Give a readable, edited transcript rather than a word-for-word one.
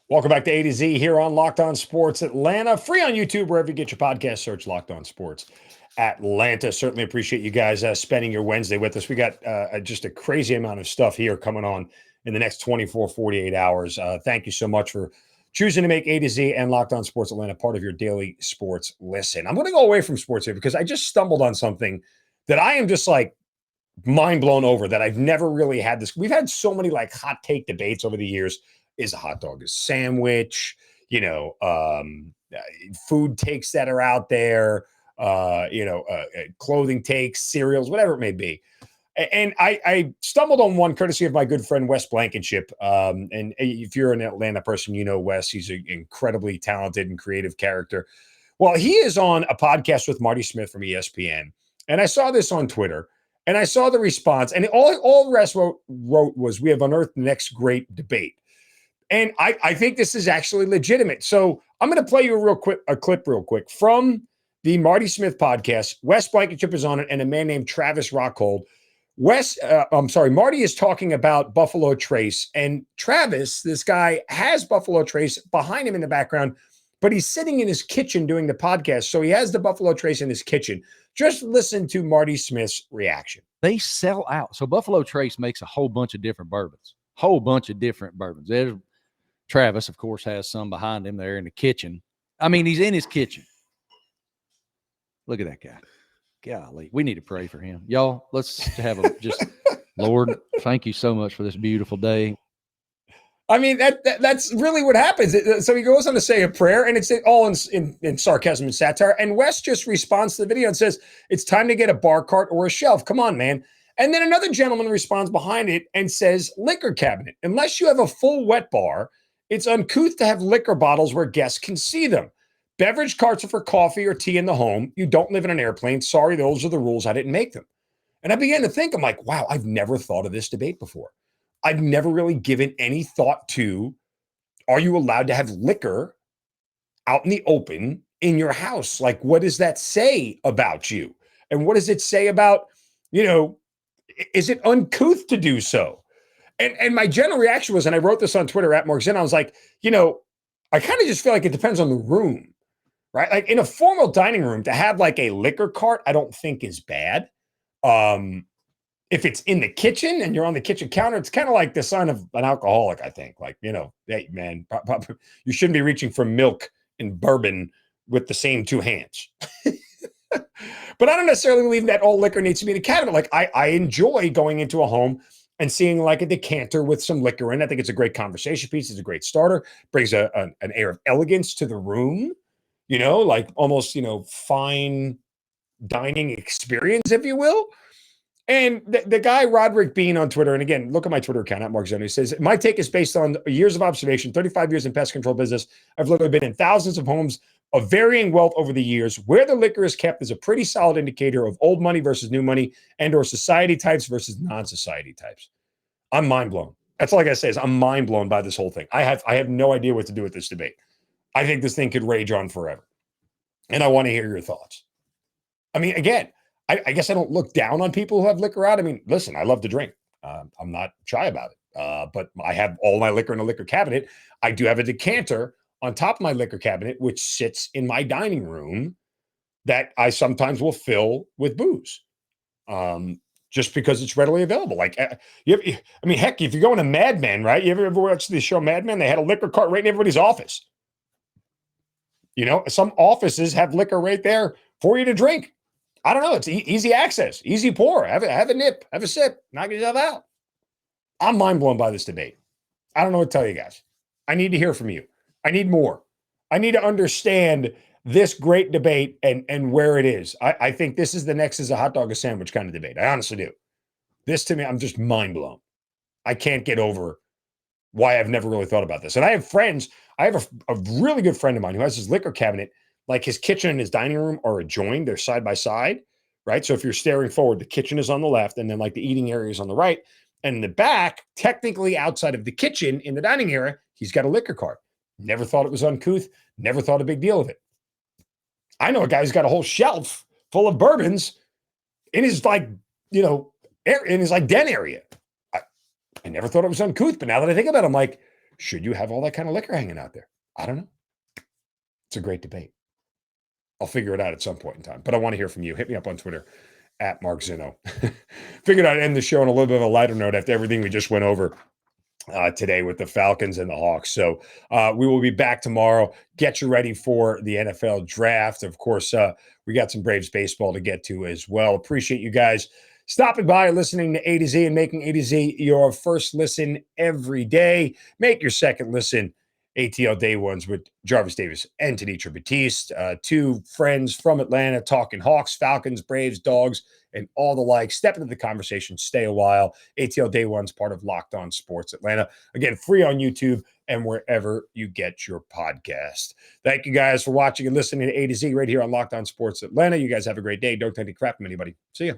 Welcome back to A to Z here on Locked On Sports Atlanta. Free on YouTube, wherever you get your podcast. Search Locked On Sports Atlanta. Certainly appreciate you guys spending your Wednesday with us. We got just a crazy amount of stuff here coming on in the next 24, 48 hours. Thank you so much for choosing to make A to Z and Locked On Sports Atlanta part of your daily sports listen. I'm going to go away from sports here because I just stumbled on something that I am just like mind blown over, that I've never really had this. We've had so many like hot take debates over the years. Is a hot dog a sandwich? Food takes that are out there, clothing takes, cereals, whatever it may be. And I stumbled on one courtesy of my good friend, Wes Blankenship. And if you're an Atlanta person, you know Wes. He's an incredibly talented and creative character. Well, he is on a podcast with Marty Smith from ESPN. And I saw this on Twitter. And I saw the response. And all Wes wrote was, "We have unearthed the next great debate." And I think this is actually legitimate. So I'm going to play you a clip real quick from the Marty Smith podcast. Wes Blankenship is on it, and a man named Travis Rockhold. Marty is talking about Buffalo Trace, and Travis, this guy, has Buffalo Trace behind him in the background, but he's sitting in his kitchen doing the podcast. So he has the Buffalo Trace in his kitchen. Just listen to Marty Smith's reaction. They sell out. So Buffalo Trace makes a whole bunch of different bourbons. There's Travis, of course, has some behind him there in the kitchen. I mean, he's in his kitchen. Look at that guy. Golly, we need to pray for him. Y'all, let's have Lord, thank you so much for this beautiful day. I mean, that's really what happens. So he goes on to say a prayer, and it's all in sarcasm and satire. And Wes just responds to the video and says, "It's time to get a bar cart or a shelf. Come on, man." And then another gentleman responds behind it and says, "Liquor cabinet. Unless you have a full wet bar, it's uncouth to have liquor bottles where guests can see them. Beverage carts are for coffee or tea in the home. You don't live in an airplane. Sorry, those are the rules. I didn't make them." And I began to think, I'm like, wow, I've never thought of this debate before. I've never really given any thought to, are you allowed to have liquor out in the open in your house? Like, what does that say about you? And what does it say about, is it uncouth to do so? And my general reaction was, and I wrote this on Twitter at Mark Zinno, I was like, I kind of just feel like it depends on the room, right? Like in a formal dining room, to have like a liquor cart, I don't think is bad. If it's in the kitchen and you're on the kitchen counter, it's kind of like the sign of an alcoholic, I think. Like, hey, man, you shouldn't be reaching for milk and bourbon with the same two hands. But I don't necessarily believe that all liquor needs to be in a cabinet. Like I enjoy going into a home and seeing like a decanter with some liquor in. I think it's a great conversation piece. It's a great starter. Brings an air of elegance to the room, like almost, fine dining experience, if you will. And the guy, Roderick Bean on Twitter, and again, look at my Twitter account at Mark Zinno, he says, "My take is based on years of observation, 35 years in pest control business. I've literally been in thousands of homes of varying wealth over the years. Where the liquor is kept is a pretty solid indicator of old money versus new money and or society types versus non-society types." I'm mind blown. That's all I gotta say is I'm mind blown by this whole thing. I have no idea what to do with this debate. I think this thing could rage on forever. And I want to hear your thoughts. I mean, again, I guess I don't look down on people who have liquor out. I mean, listen, I love to drink. I'm not shy about it. But I have all my liquor in a liquor cabinet. I do have a decanter on top of my liquor cabinet, which sits in my dining room, that I sometimes will fill with booze, just because it's readily available. Like, heck, if you're going to Mad Men, right? You ever watch the show Mad Men? They had a liquor cart right in everybody's office. Some offices have liquor right there for you to drink. I don't know. It's easy access, easy pour. Have a nip, have a sip, knock yourself out. I'm mind blown by this debate. I don't know what to tell you guys. I need to hear from you. I need more. I need to understand this great debate and where it is. I think this is the next is a hot dog, a sandwich kind of debate. I honestly do. This to me, I'm just mind blown. I can't get over why I've never really thought about this. And I have friends. I have a really good friend of mine who has his liquor cabinet. Like his kitchen and his dining room are adjoined. They're side by side, right? So if you're staring forward, the kitchen is on the left, and then like the eating area is on the right. And in the back, technically outside of the kitchen in the dining area, he's got a liquor cart. Never thought it was uncouth. Never thought a big deal of it. I know a guy who's got a whole shelf full of bourbons in his in his den area. I never thought it was uncouth, but now that I think about it, I'm like, Should you have all that kind of liquor hanging out there? I don't know. It's a great debate. I'll figure it out at some point in time, but I want to hear from you. Hit me up on Twitter at Mark Zinno. Figured I'd end the show on a little bit of a lighter note after everything we just went over today with the Falcons and the Hawks. So we will be back tomorrow. Get you ready for the NFL draft. Of course, we got some Braves baseball to get to as well. Appreciate you guys stopping by, listening to A to Z, and making A to Z your first listen every day. Make your second listen ATL Day Ones with Jarvis Davis and Tanitra Batiste, two friends from Atlanta talking Hawks, Falcons, Braves, Dogs, and all the like. Step into the conversation, stay a while. ATL Day One's part of Locked On Sports Atlanta. Again, free on YouTube and wherever you get your podcast. Thank you guys for watching and listening to A to Z right here on Locked On Sports Atlanta. You guys have a great day. Don't take any crap from anybody. See ya.